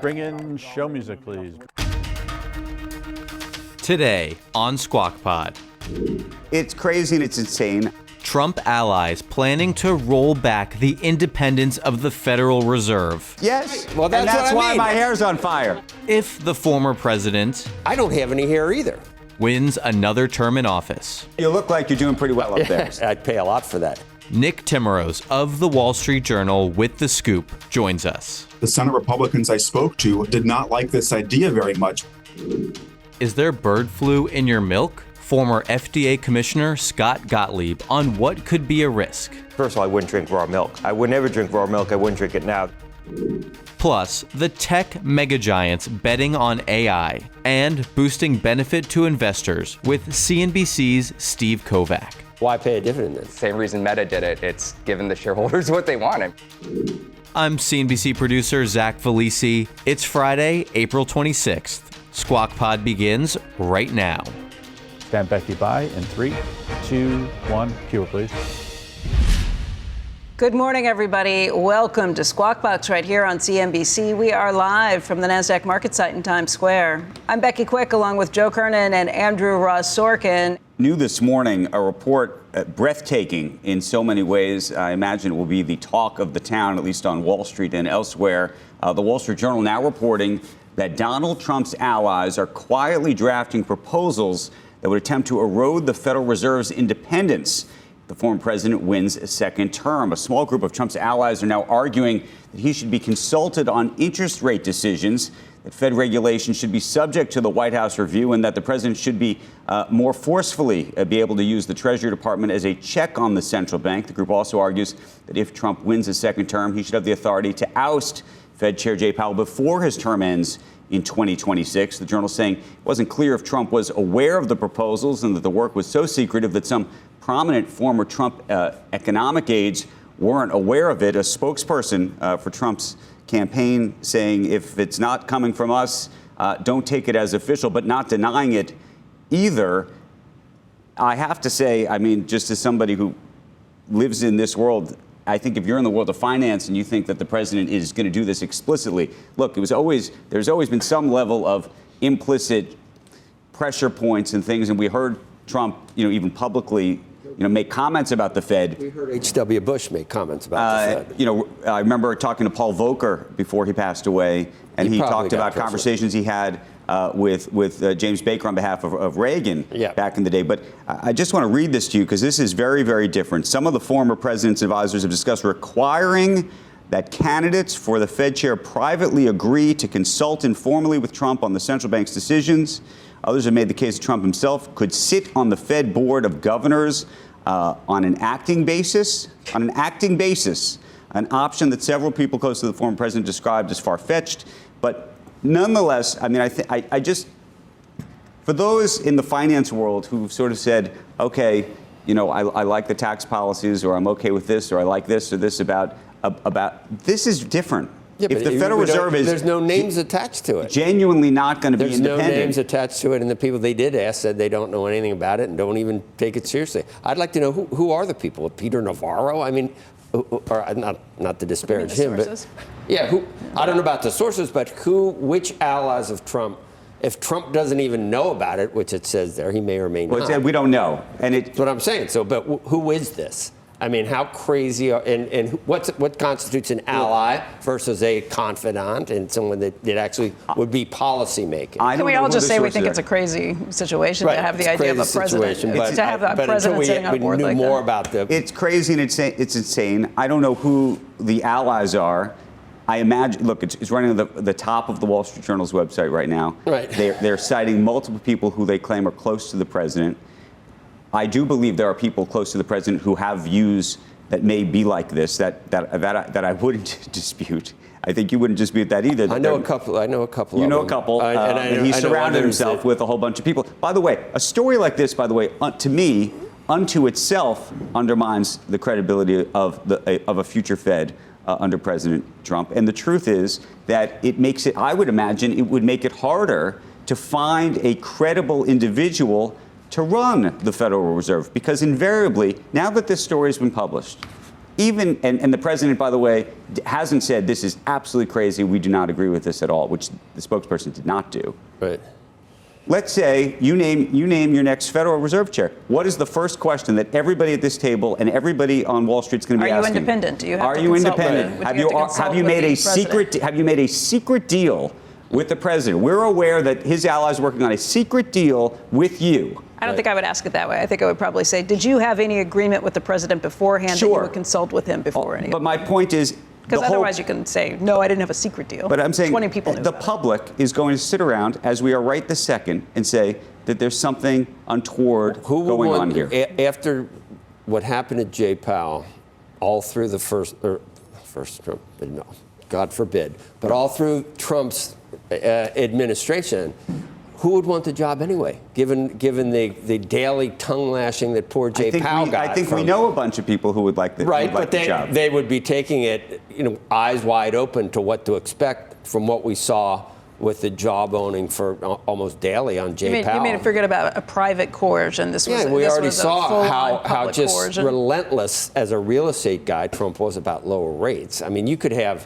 Bring in show music, please. Today on Squawk Pod. It's crazy and it's insane. Trump allies planning to roll back the independence of the Federal Reserve. Yes. Well, that's and that's what I why mean. my hair's on fire. If the former president I don't have any hair either. wins another term in office. You look like you're doing pretty well up there. I'd pay a lot for that. Nick Timiraos of the Wall Street Journal with The Scoop joins us. The Senate Republicans I spoke to did not like this idea very much. Is there bird flu in your milk? Former FDA Commissioner Scott Gottlieb on what could be a risk. First of all, I wouldn't drink raw milk. I would never drink raw milk. I wouldn't drink it now. Plus, the tech megagiants betting on AI and boosting benefit to investors with CNBC's Steve Kovach. Why pay a dividend then? Same reason Meta did it. It's given the shareholders what they wanted. I'm CNBC producer Zach Vallese. It's Friday, April 26th. Squawk Pod begins right now. Stand Becky by in 3, 2, 1. Cue her, please. Good morning, everybody. Welcome to Squawk Box right here on CNBC. We are live from the NASDAQ market site in Times Square. I'm Becky Quick, along with Joe Kernen and Andrew Ross Sorkin. New this morning, a report breathtaking in so many ways. I imagine it will be the talk of the town, at least on Wall Street and elsewhere. The Wall Street Journal now reporting that Donald Trump's allies are quietly drafting proposals that would attempt to erode the Federal Reserve's independence. The former president wins a second term. A small group of Trump's allies are now arguing that he should be consulted on interest rate decisions, that Fed regulation should be subject to the White House review, and that the president should be more forcefully be able to use the Treasury Department as a check on the central bank. The group also argues that if Trump wins a second term, he should have the authority to oust Fed Chair Jay Powell before his term ends in 2026. The Journal saying it wasn't clear if Trump was aware of the proposals and that the work was so secretive that some prominent former Trump economic aides weren't aware of it. A spokesperson for Trump's campaign saying if it's not coming from us, don't take it as official, but not denying it either. I have to say, I mean, just as somebody who lives in this world, I think if you're in the world of finance and you think that the president is going to do this explicitly, look, there's always been some level of implicit pressure points and things. And we heard Trump, even publicly, make comments about the Fed. We heard H.W. Bush make comments about the Fed. I remember talking to Paul Volcker before he passed away, and he talked about conversations he had with James Baker on behalf of Reagan back in the day. But I just want to read this to you because this is very, very different. Some of the former president's advisors have discussed requiring that candidates for the Fed chair privately agree to consult informally with Trump on the central bank's decisions. Others have made the case that Trump himself could sit on the Fed board of governors on an acting basis, an option that several people close to the former president described as far-fetched. But nonetheless, I mean, I just, for those in the finance world who've sort of said, okay, I like the tax policies, or I'm okay with this, or I like this or this about this is different. Yeah, if the Federal Reserve is... There's no names attached to it. Genuinely not going to be independent. There's no names attached to it, and the people they did ask said they don't know anything about it and don't even take it seriously. I'd like to know who are the people? Peter Navarro? I mean, or not to disparage him, but... Yeah, I don't know about the sources, but which allies of Trump, if Trump doesn't even know about it, which it says there, he may or may not. Well, we don't know. And that's what I'm saying. So, but who is this? I mean, how crazy and what constitutes an ally versus a confidant and someone that actually would be policy making? Can we all just say we think it's a crazy situation to have the idea of a president, to have a president sitting on a board like that? More about it's crazy and it's insane. I don't know who the allies are. I imagine, look, it's running at the top of the Wall Street Journal's website right now. Right. They're citing multiple people who they claim are close to the president. I do believe there are people close to the president who have views that may be like this, that I wouldn't dispute. I think you wouldn't dispute that either. I know a couple. You know a couple. And he surrounded himself with a whole bunch of people. By the way, a story like this, to me, unto itself undermines the credibility of a future Fed under President Trump. And the truth is that it makes it, I would imagine, it would make it harder to find a credible individual to run the Federal Reserve, because invariably, now that this story has been published, even, and the president, by the way, hasn't said this is absolutely crazy, we do not agree with this at all, which the spokesperson did not do. Right. Let's say you name your next Federal Reserve chair. What is the first question that everybody at this table and everybody on Wall Street is going to be asking? Are you independent? Do you have Are to you consult independent? with- Have you made a secret? Have you made a secret deal with the president? We're aware that his allies are working on a secret deal with you. I don't think I would ask it that way. I think I would probably say, did you have any agreement with the president beforehand that you would consult with him before any of But my point is, because otherwise you can say, no, I didn't have a secret deal. But I'm saying 20 people knew the about it. public is going to sit around, as we are right this second, and say that there's something untoward going on here. After what happened at Jay Powell, all through the first Trump, no, God forbid, but all through Trump's administration, who would want the job anyway, given the daily tongue lashing that poor Jay Powell got? I think we know a bunch of people who would like the, job. They would be taking it, eyes wide open to what to expect from what we saw with the job owning for almost daily on Jay Powell. You mean to forget about a private coercion? We already saw how just coercion. Relentless as a real estate guy Trump was about lower rates. I mean, you could have,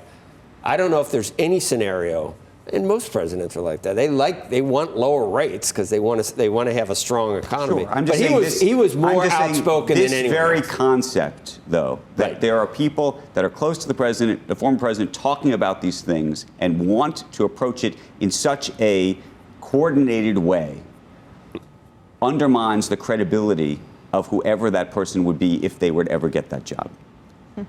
I don't know if there's any scenario. And most presidents are like that. They want lower rates because they want to have a strong economy. Sure. I'm just but he was more outspoken than anyone. This very else. Concept, though, that there are people that are close to the president, the former president, talking about these things and want to approach it in such a coordinated way, undermines the credibility of whoever that person would be if they were to ever get that job.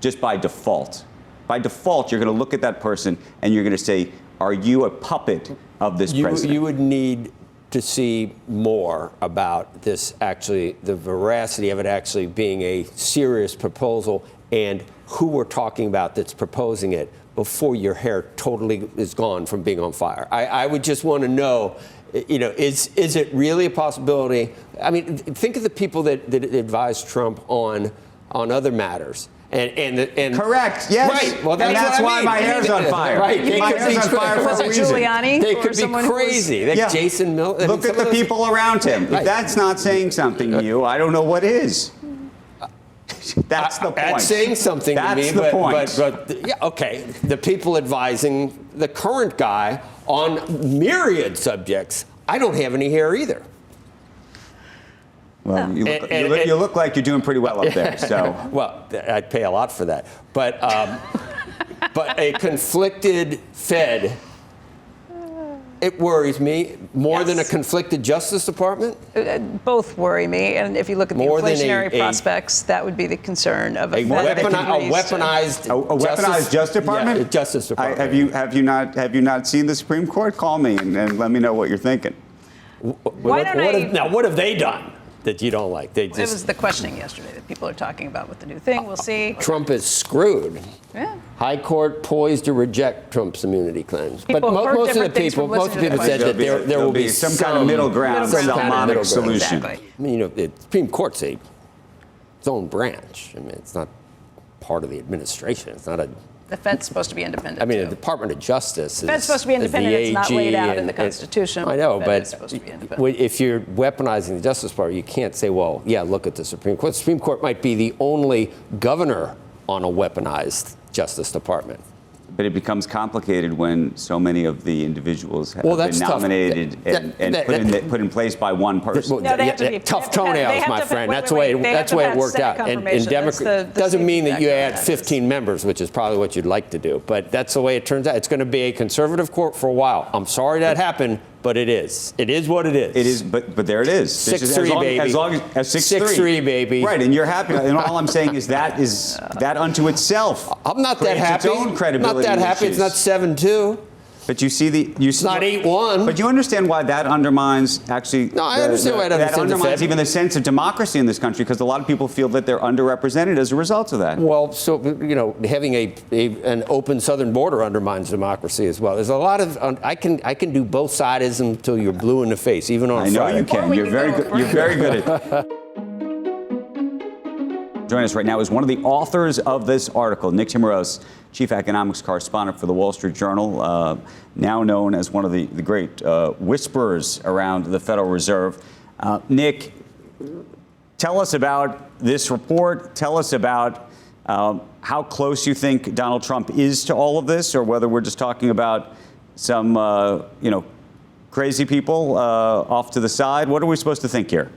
Just by default. By default, you're going to look at that person and you're going to say, are you a puppet of this president? You would need to see more about this, actually, the veracity of it actually being a serious proposal and who we're talking about that's proposing it before your hair totally is gone from being on fire. I would just want to know, is it really a possibility? I mean, think of the people that advised Trump on other matters. And correct. Yes. Right. Well, that's why my hair's on fire. Right. My hair's on fire for a reason. Giuliani. They could be crazy. Jason Miller. Look at the people around him. If that's not saying something to you, I don't know what is. That's the point. That's saying something to me. That's the point. But yeah, okay. The people advising the current guy on myriad subjects. I don't have any hair either. Well, you look like you're doing pretty well up there. So, well, I'd pay a lot for that. But but a conflicted Fed, it worries me more than a conflicted Justice Department. Both worry me, and if you look at the inflationary prospects, that would be the concern of a weaponized Justice Department. Yeah, Justice Department. Have you not seen the Supreme Court? Call me and let me know what you're thinking. What have they done that you don't like? It was the questioning yesterday that people are talking about with the new thing. We'll see. Trump is screwed. Yeah. High Court poised to reject Trump's immunity claims. But most of the people said that there will be some kind of middle ground, Solomonic solution. Exactly. I mean, the Supreme Court's its own branch. I mean, it's not part of the administration. It's not a. The Fed's supposed to be independent. I mean, the Department of Justice. The Fed's supposed to be independent. It's not laid out in the Constitution. I know, but supposed to be independent. If you're weaponizing the Justice Department, you can't say, well, yeah, look at the Supreme Court. The Supreme Court might be the only governor on a weaponized Justice Department. But it becomes complicated when so many of the individuals have been nominated and put in place by one person. No, they have to be tough toenails, my friend. That's the way it worked out. And Democrat doesn't mean that you add 15 members, which is probably what you'd like to do. But that's the way it turns out. It's going to be a conservative court for a while. I'm sorry that happened, but it is. It is what it is. It is, but there it is. 6-3, baby. As long as 6-3, baby. Right, and you're happy. And all I'm saying is that unto itself. I'm not that happy. Its own credibility. Not that happy. It's not 7-2. But you see it's not 8-1. But you understand why that undermines actually. No, I understand why that undermines even the sense of democracy in this country, because a lot of people feel that they're underrepresented as a result of that. Well, so having an open southern border undermines democracy as well. There's a lot of I can do both sides until you're blue in the face, even on Friday. I know you can. You're very good. You're very good at it. Joining us right now is one of the authors of this article, Nick Timiraos, Chief Economics Correspondent for the Wall Street Journal, now known as one of the great whisperers around the Federal Reserve. Nick, tell us about this report. Tell us about how close you think Donald Trump is to all of this, or whether we're just talking about some, crazy people off to the side. What are we supposed to think here?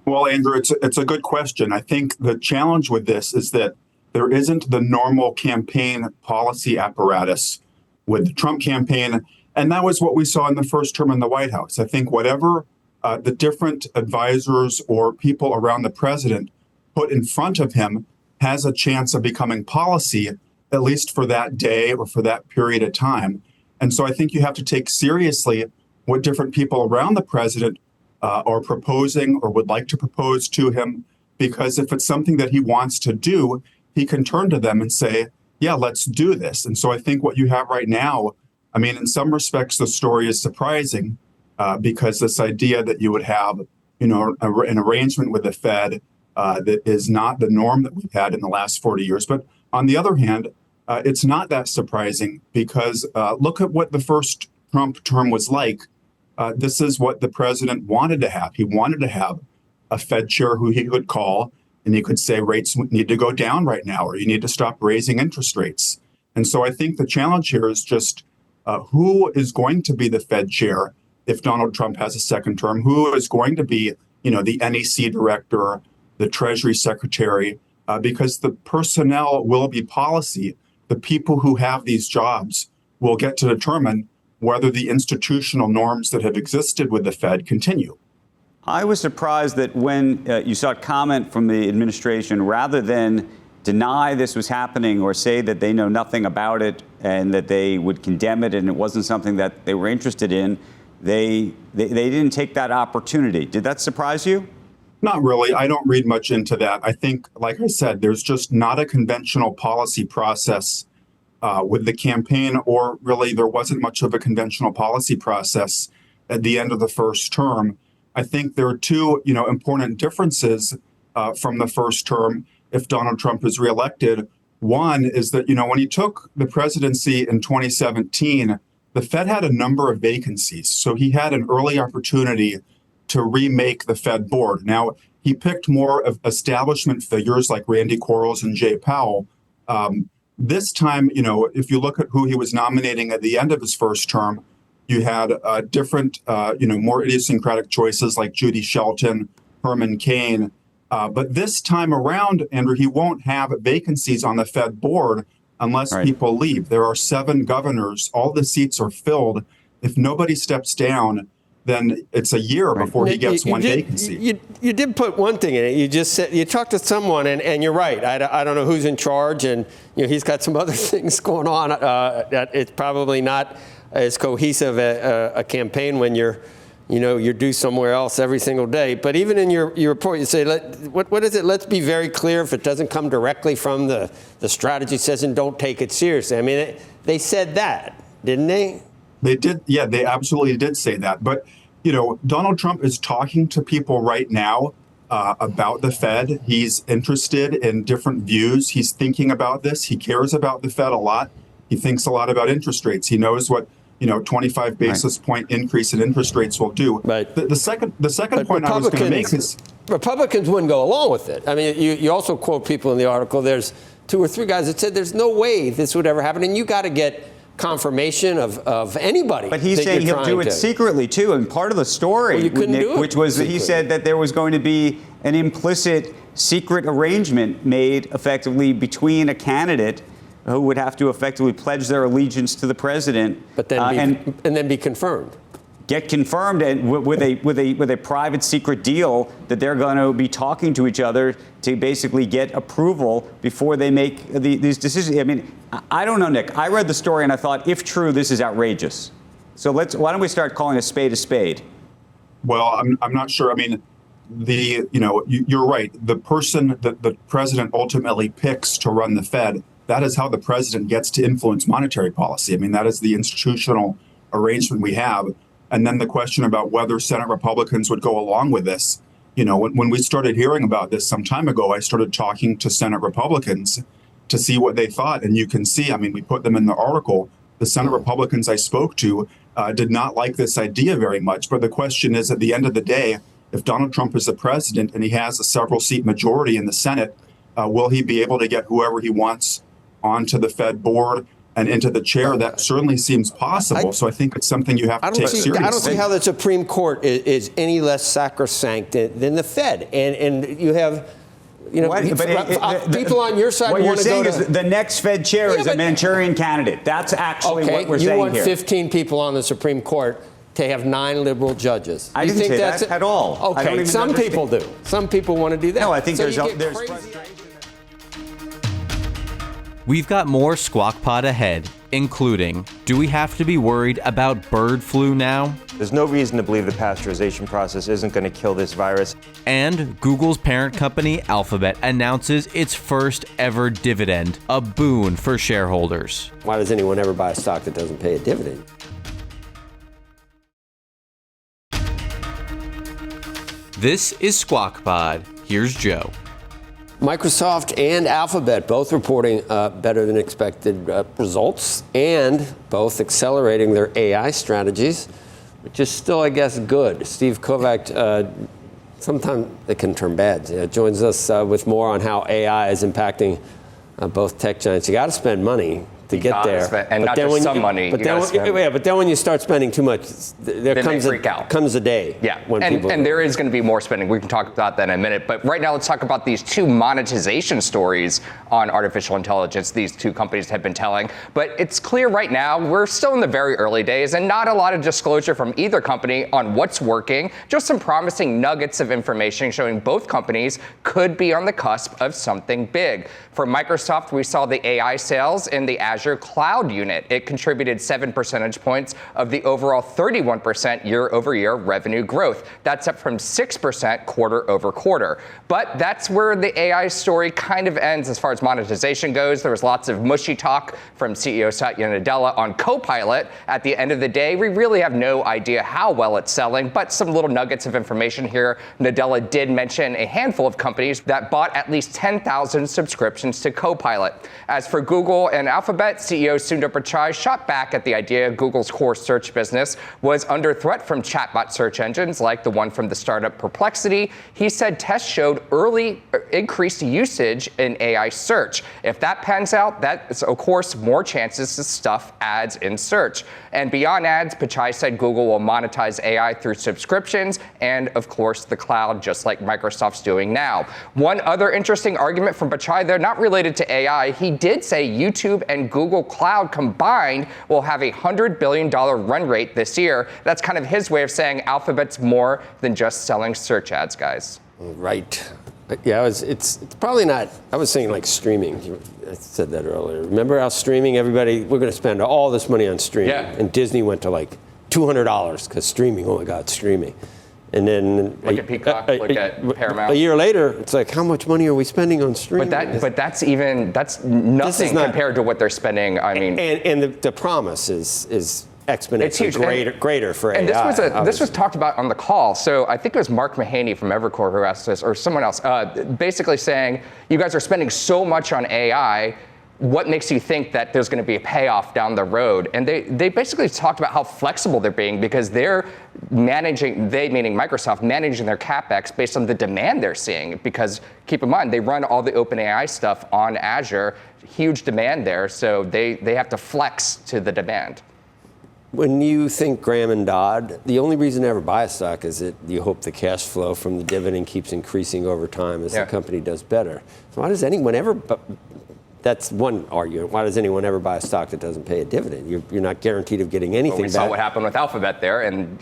Well, Andrew, it's a good question. I think the challenge with this is that there isn't the normal campaign policy apparatus with the Trump campaign. And that was what we saw in the first term in the White House. I think whatever the different advisors or people around the president put in front of him has a chance of becoming policy, at least for that day or for that period of time. And so I think you have to take seriously what different people around the president are proposing or would like to propose to him, because if it's something that he wants to do, he can turn to them and say, yeah, let's do this. And so I think what you have right now, I mean, in some respects, the story is surprising because this idea that you would have, an arrangement with the Fed that is not the norm that we've had in the last 40 years. But on the other hand, it's not that surprising because look at what the first Trump term was like. This is what the president wanted to have. He wanted to have a Fed chair who he could call and he could say rates need to go down right now, or you need to stop raising interest rates. And so I think the challenge here is just who is going to be the Fed chair if Donald Trump has a second term? Who is going to be, the NEC director, the Treasury secretary? Because the personnel will be policy. The people who have these jobs will get to determine whether the institutional norms that have existed with the Fed continue. I was surprised that when you saw a comment from the administration, rather than deny this was happening or say that they know nothing about it and that they would condemn it and it wasn't something that they were interested in, they didn't take that opportunity. Did that surprise you? Not really. I don't read much into that. I think, like I said, there's just not a conventional policy process with the campaign, or really there wasn't much of a conventional policy process at the end of the first term. I think there are two, important differences from the first term if Donald Trump is reelected. One is that, when he took the presidency in 2017, the Fed had a number of vacancies. So he had an early opportunity to remake the Fed board. Now, he picked more of establishment figures like Randy Quarles and Jay Powell. This time, if you look at who he was nominating at the end of his first term, you had different, more idiosyncratic choices like Judy Shelton, Herman Cain. But this time around, Andrew, he won't have vacancies on the Fed board unless people leave. There are 7 governors. All the seats are filled. If nobody steps down, then it's a year before he gets one vacancy. You did put one thing in it. You just said you talked to someone, and you're right. I don't know who's in charge, and he's got some other things going on. That it's probably not as cohesive a campaign when you're due somewhere else every single day. But even in your report, you say, what is it? Let's be very clear. If it doesn't come directly from the strategy session, don't take it seriously. I mean, they said that, didn't they? They did. Yeah, they absolutely did say that. But, Donald Trump is talking to people right now about the Fed. He's interested in different views. He's thinking about this. He cares about the Fed a lot. He thinks a lot about interest rates. He knows what 25 basis point increase in interest rates will do. Right. The second point I was going to make is Republicans wouldn't go along with it. I mean, you also quote people in the article. There's 2 or 3 guys that said there's no way this would ever happen, and you got to get confirmation of anybody. But he's saying he'll do it secretly too. And part of the story, Nick, which was that he said that there was going to be an implicit secret arrangement made effectively between a candidate who would have to effectively pledge their allegiance to the president, but then and then be confirmed. Get confirmed and with a private secret deal that they're going to be talking to each other to basically get approval before they make these decisions. I mean, I don't know, Nick. I read the story and I thought, if true, this is outrageous. So why don't we start calling a spade a spade? Well, I'm not sure. I mean, you're right. The person that the president ultimately picks to run the Fed, that is how the president gets to influence monetary policy. I mean, that is the institutional arrangement we have. And then the question about whether Senate Republicans would go along with this. When we started hearing about this some time ago, I started talking to Senate Republicans to see what they thought. And you can see, I mean, we put them in the article. The Senate Republicans I spoke to did not like this idea very much. But the question is, at the end of the day, if Donald Trump is the president and he has a several seat majority in the Senate, Will he be able to get whoever he wants onto the Fed board and into the chair? That certainly seems possible. So I think it's something you have to take seriously. I don't see how the Supreme Court is any less sacrosanct than the Fed. And you have, people on your side what want to go What you're saying is the next Fed chair is a Manchurian candidate. That's actually what we're saying here. You want 15 people on the Supreme Court to have 9 liberal judges. I didn't say that at all. Okay, some people do. Some people want to do that. No, I think there's We've got more Squawk Pod ahead, including, do we have to be worried about bird flu now? There's no reason to believe the pasteurization process isn't going to kill this virus. And Google's parent company, Alphabet, announces its first ever dividend, a boon for shareholders. Why does anyone ever buy a stock that doesn't pay a dividend? This is Squawk Pod. Here's Joe. Microsoft and Alphabet both reporting better than expected results and both accelerating their AI strategies, which is still, I guess, good. Steve Kovach, sometimes it can turn bad, joins us with more on how AI is impacting both tech giants. You got to spend money to get there. And not just some money. But then when you start spending too much, there comes a day. Yeah, when and there is going to be more spending. We can talk about that in a minute. But right now, let's talk about these 2 monetization stories on artificial intelligence these 2 companies have been telling. But it's clear right now, we're still in the very early days and not a lot of disclosure from either company on what's working. Just some promising nuggets of information showing both companies could be on the cusp of something big. For Microsoft, we saw the AI sales in the Azure cloud unit. It contributed 7 percentage points of the overall 31% year-over-year revenue growth. That's up from 6% quarter-over-quarter. But that's where the AI story kind of ends as far as monetization goes. There was lots of mushy talk from CEO Satya Nadella on Copilot. At the end of the day, we really have no idea how well it's selling, but some little nuggets of information here. Nadella did mention a handful of companies that bought at least 10,000 subscriptions to Copilot. As for Google and Alphabet, CEO Sundar Pichai shot back at the idea Google's core search business was under threat from chatbot search engines like the one from the startup Perplexity. He said tests showed early increased usage in AI search. If that pans out, that is, of course, more chances to stuff ads in search. And beyond ads, Pichai said Google will monetize AI through subscriptions and, of course, the cloud, just like Microsoft's doing now. One other interesting argument from Pichai, they're not related to AI. He did say YouTube and Google Cloud combined will have a $100 billion run rate this year. That's kind of his way of saying Alphabet's more than just selling search ads, guys. Right. Yeah, it's probably not. I was saying like streaming. I said that earlier. Remember how streaming, we're going to spend all this money on streaming. Yeah. And Disney went to like $200 because streaming, oh my God, streaming. And then look at Peacock, look at Paramount. A year later, it's like, how much money are we spending on streaming? But that's nothing compared to what they're spending. I mean, and the promise is exponentially greater for AI. And this was talked about on the call. So I think it was Mark Mahaney from Evercore who asked this, or someone else, basically saying, you guys are spending so much on AI. What makes you think that there's going to be a payoff down the road? And they basically talked about how flexible they're being because they're managing, meaning Microsoft, managing their CapEx based on the demand they're seeing. Because keep in mind, they run all the OpenAI stuff on Azure, huge demand there, so they have to flex to the demand. When you think Graham and Dodd, the only reason to ever buy a stock is that you hope the cash flow from the dividend keeps increasing over time as the company does better. So why does anyone ever... That's one argument. Why does anyone ever buy a stock that doesn't pay a dividend? You're not guaranteed of getting anything back. We saw what happened with Alphabet there, and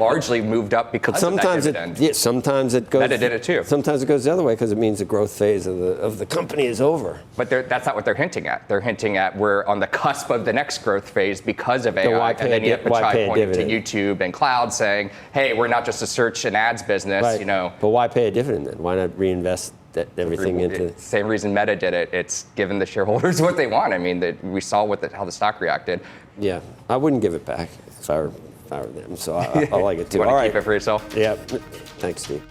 largely moved up because of that dividend. Sometimes it goes. Meta did it too. Sometimes it goes the other way because it means the growth phase of the company is over. But that's not what they're hinting at. They're hinting at we're on the cusp of the next growth phase because of AI. And then you have Pichai pointing to YouTube and cloud saying, hey, we're not just a search and ads business, right. But why pay a dividend then? Why not reinvest everything into... Same reason Meta did it. It's given the shareholders what they want. I mean, we saw how the stock reacted. Yeah, I wouldn't give it back if I were them. So I like it too. Want to keep it for yourself? Yeah. Thanks, Steve.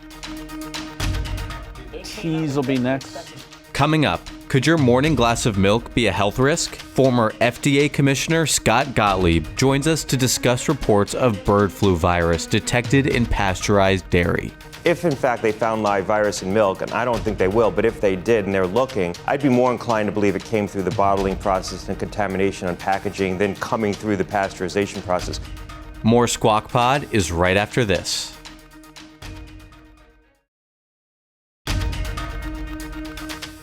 Cheese will be next. Coming up, could your morning glass of milk be a health risk? Former FDA Commissioner Scott Gottlieb joins us to discuss reports of bird flu virus detected in pasteurized dairy. if in fact they found live virus in milk, and I don't think they will, but if they did and they're looking, I'd be more inclined to believe it came through the bottling process and contamination on packaging than coming through the pasteurization process. More Squawk Pod is right after this.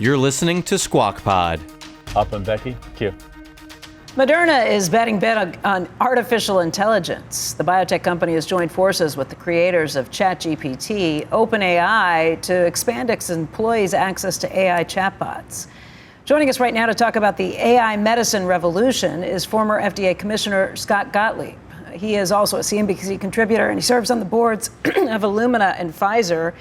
You're listening to Squawk Pod. Up and Becky, Q. Moderna is betting big on artificial intelligence. The biotech company has joined forces with the creators of ChatGPT, OpenAI, to expand its employees' access to AI chatbots. Joining us right now to talk about the AI medicine revolution is former FDA Commissioner Scott Gottlieb. He is also a CNBC contributor, and he serves on the boards of Illumina and Pfizer.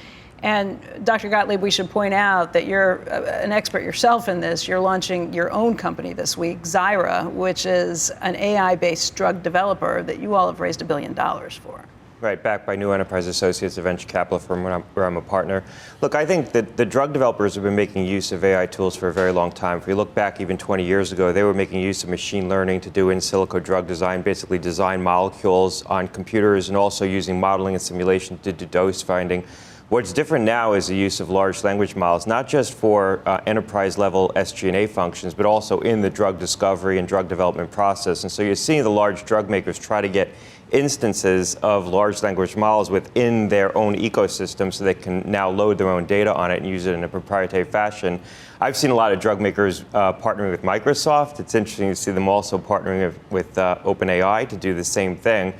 And Dr. Gottlieb, we should point out that you're an expert yourself in this. You're launching your own company this week, Zyra, which is an AI-based drug developer that you all have raised $1 billion for. Right, backed by New Enterprise Associates, a venture capital firm where I'm a partner. Look, I think that the drug developers have been making use of AI tools for a very long time. If we look back even 20 years ago, they were making use of machine learning to do in silico drug design, basically design molecules on computers, and also using modeling and simulation to do dose finding. What's different now is the use of large language models, not just for enterprise-level SG&A functions, but also in the drug discovery and drug development process. And so you're seeing the large drug makers try to get instances of large language models within their own ecosystem so they can now load their own data on it and use it in a proprietary fashion. I've seen a lot of drug makers partnering with Microsoft. It's interesting to see them also partnering with OpenAI to do the same thing.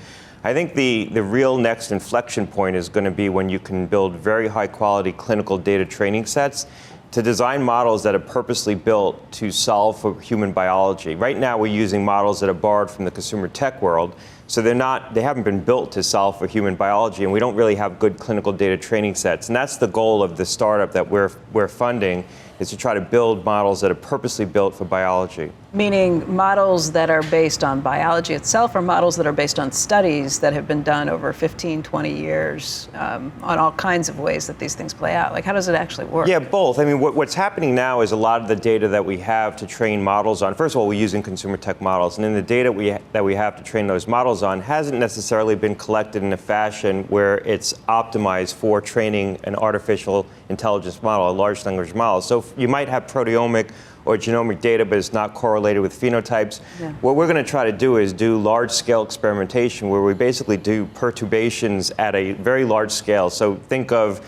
I think the real next inflection point is going to be when you can build very high quality clinical data training sets to design models that are purposely built to solve for human biology. Right now we're using models that are borrowed from the consumer tech world, so they haven't been built to solve for human biology, and we don't really have good clinical data training sets. And that's the goal of the startup that we're funding, is to try to build models that are purposely built for biology. Meaning models that are based on biology itself, or models that are based on studies that have been done over 15, 20 years on all kinds of ways that these things play out? Like, how does it actually work? Yeah, both. I mean, what's happening now is a lot of the data that we have to train models on, first of all, we're using consumer tech models, and then the data that we have to train those models on hasn't necessarily been collected in a fashion where it's optimized for training an artificial intelligence model, a large language model. So you might have proteomic or genomic data, but it's not correlated with phenotypes. Yeah. What we're going to try to do is do large-scale experimentation where we basically do perturbations at a very large scale. So think of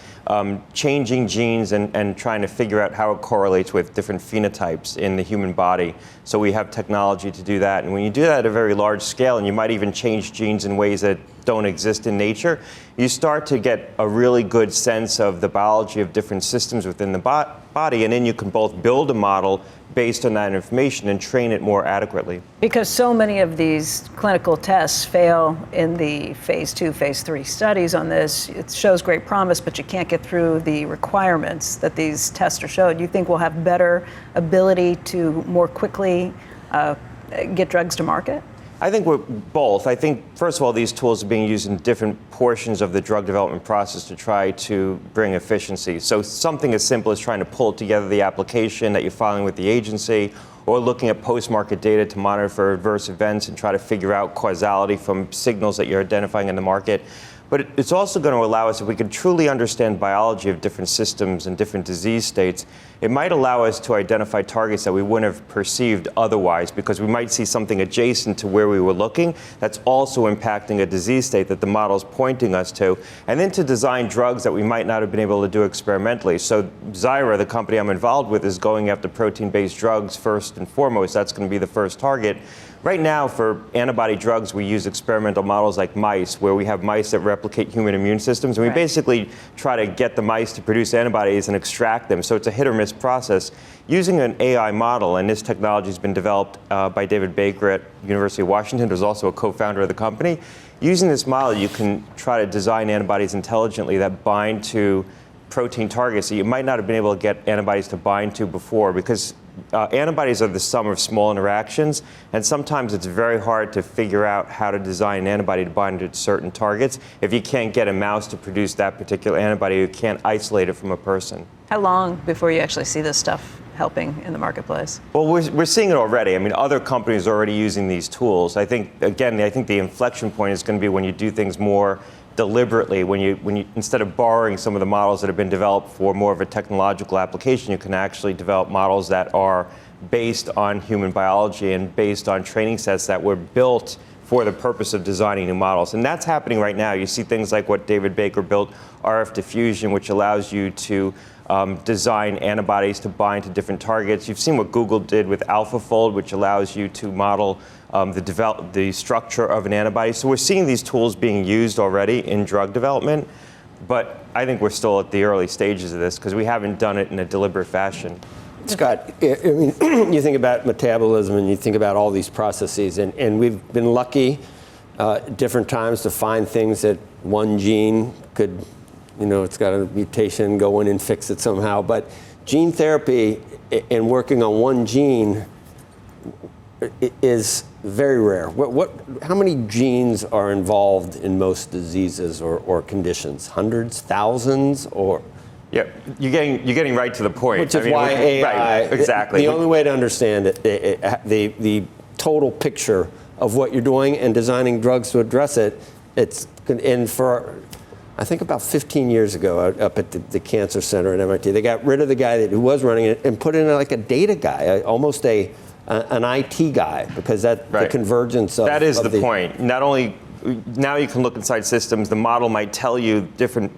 changing genes and trying to figure out how it correlates with different phenotypes in the human body. So we have technology to do that. And when you do that at a very large scale, and you might even change genes in ways that don't exist in nature, you start to get a really good sense of the biology of different systems within the body, and then you can both build a model based on that information and train it more adequately. Because so many of these clinical tests fail in the phase 2, phase 3 studies on this. It shows great promise, but you can't get through the requirements that these tests are showed. You think we'll have better ability to more quickly get drugs to market? I think we're both. I think, first of all, these tools are being used in different portions of the drug development process to try to bring efficiency. So something as simple as trying to pull together the application that you're filing with the agency, or looking at post-market data to monitor for adverse events and try to figure out causality from signals that you're identifying in the market. But it's also going to allow us, if we can truly understand biology of different systems and different disease states, it might allow us to identify targets that we wouldn't have perceived otherwise, because we might see something adjacent to where we were looking that's also impacting a disease state that the model's pointing us to, and then to design drugs that we might not have been able to do experimentally. So Zyra, the company I'm involved with, is going after protein-based drugs first and foremost. That's going to be the first target. Right now, for antibody drugs, we use experimental models like mice, where we have mice that replicate human immune systems, and we basically try to get the mice to produce antibodies and extract them. So it's a hit or miss process. Using an AI model, and this technology has been developed by David Baker at University of Washington, who's also a co-founder of the company. Using this model, you can try to design antibodies intelligently that bind to protein targets that you might not have been able to get antibodies to bind to before, because antibodies are the sum of small interactions, and sometimes it's very hard to figure out how to design an antibody to bind to certain targets if you can't get a mouse to produce that particular antibody. You can't isolate it from a person. How long before you actually see this stuff helping in the marketplace? Well, we're seeing it already. I mean, other companies are already using these tools. I think the inflection point is going to be when you do things more deliberately, when you instead of borrowing some of the models that have been developed for more of a technological application, you can actually develop models that are based on human biology and based on training sets that were built for the purpose of designing new models. And that's happening right now. You see things like what David Baker built, RF diffusion, which allows you to design antibodies to bind to different targets. You've seen what Google did with AlphaFold, which allows you to model the structure of an antibody. So we're seeing these tools being used already in drug development, but I think we're still at the early stages of this because we haven't done it in a deliberate fashion. Scott, I mean, you think about metabolism and you think about all these processes, and we've been lucky at different times to find things that one gene could, it's got a mutation, go in and fix it somehow. But gene therapy and working on one gene is very rare. How many genes are involved in most diseases or conditions? Hundreds, thousands, or? Yeah, you're getting right to the point. Which is why AI, right, exactly. The only way to understand it, the total picture of what you're doing and designing drugs to address it, I think about 15 years ago up at the Cancer Center at MIT, they got rid of the guy who was running it and put in like a data guy, almost an IT guy, because the convergence of that is the point. Not only now you can look inside systems, the model might tell you different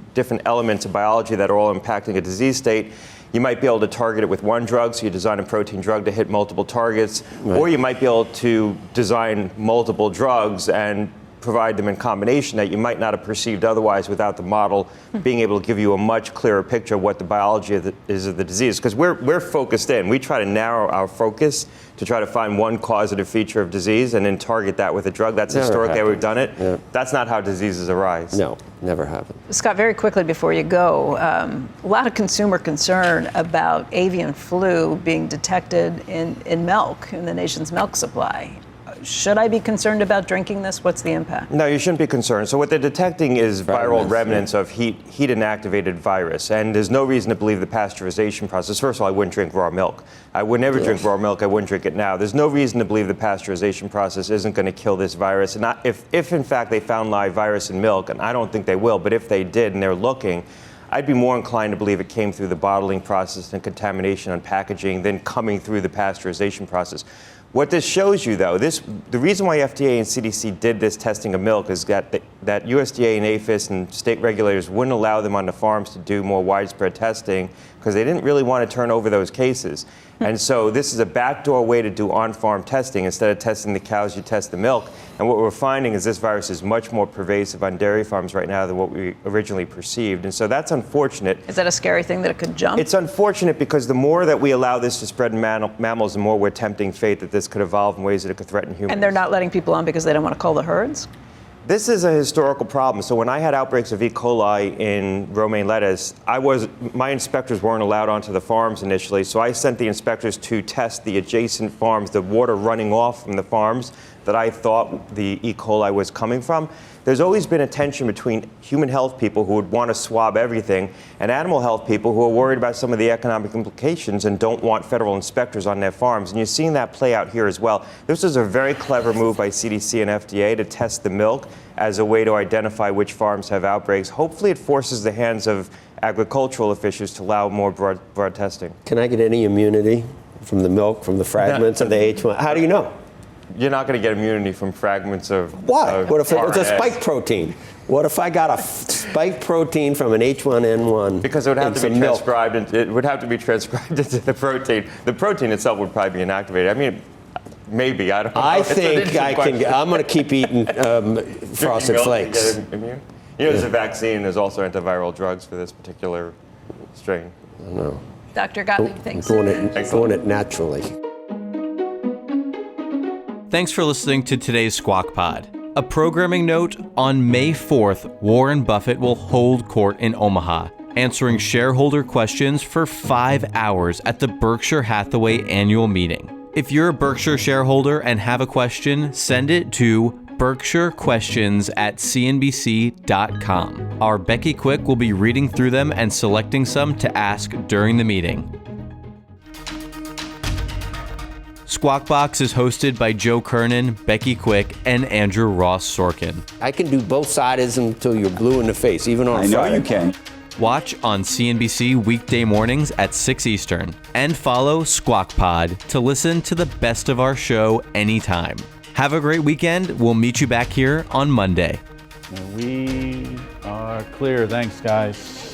elements of biology that are all impacting a disease state. You might be able to target it with one drug, so you design a protein drug to hit multiple targets, right. Or you might be able to design multiple drugs and provide them in combination that you might not have perceived otherwise without the model being able to give you a much clearer picture of what the biology is of the disease. Because we're focused in. We try to narrow our focus to try to find one causative feature of disease and then target that with a drug. That's historically how we've done it. Yeah. That's not how diseases arise. No, never happened. Scott, very quickly before you go, a lot of consumer concern about avian flu being detected in milk, in the nation's milk supply. Should I be concerned about drinking this? What's the impact? No, you shouldn't be concerned. So what they're detecting is viral remnants of heat inactivated virus. And there's no reason to believe the pasteurization process. First of all, I wouldn't drink raw milk. I would never drink raw milk. I wouldn't drink it now. There's no reason to believe the pasteurization process isn't going to kill this virus. And if in fact they found live virus in milk, and I don't think they will, but if they did and they're looking, I'd be more inclined to believe it came through the bottling process and contamination on packaging than coming through the pasteurization process. What this shows you, though, the reason why FDA and CDC did this testing of milk is that USDA and APHIS and state regulators wouldn't allow them on the farms to do more widespread testing because they didn't really want to turn over those cases. And so this is a backdoor way to do on-farm testing. Instead of testing the cows, you test the milk. And what we're finding is this virus is much more pervasive on dairy farms right now than what we originally perceived. And so that's unfortunate. Is that a scary thing that it could jump? It's unfortunate because the more that we allow this to spread in mammals, the more we're tempting fate that this could evolve in ways that it could threaten humans. And they're not letting people on because they don't want to cull the herds? This is a historical problem. So when I had outbreaks of E. coli in romaine lettuce, my inspectors weren't allowed onto the farms initially, so I sent the inspectors to test the adjacent farms, the water running off from the farms that I thought the E. coli was coming from. There's always been a tension between human health people who would want to swab everything and animal health people who are worried about some of the economic implications and don't want federal inspectors on their farms. And you're seeing that play out here as well. This was a very clever move by CDC and FDA to test the milk as a way to identify which farms have outbreaks. Hopefully it forces the hands of agricultural officials to allow more broad testing. Can I get any immunity from the milk, from the fragments of the H1? How do you know? You're not going to get immunity from fragments of Why? What if it's a spike protein? What if I got a spike protein from an H1N1? Because it would have to be transcribed. It would have to be transcribed into the protein. The protein itself would probably be inactivated. I mean, maybe. I don't know. I think I can. I'm going to keep eating Frosted Flakes. There's a vaccine. There's also antiviral drugs for this particular strain. I don't know. Dr. Gottlieb, thanks. Doing it naturally. Thanks for listening to today's Squawk Pod. A programming note, on May 4th, Warren Buffett will hold court in Omaha, answering shareholder questions for 5 hours at the Berkshire Hathaway annual meeting. If you're a Berkshire shareholder and have a question, send it to berkshirequestions@cnbc.com. Our Becky Quick will be reading through them and selecting some to ask during the meeting. Squawk Box is hosted by Joe Kernen, Becky Quick, and Andrew Ross Sorkin. I can do both sides until you're blue in the face, even on Friday. I know you can. Watch on CNBC weekday mornings at 6 Eastern. And follow Squawk Pod to listen to the best of our show anytime. Have a great weekend. We'll meet you back here on Monday. We are clear. Thanks, guys.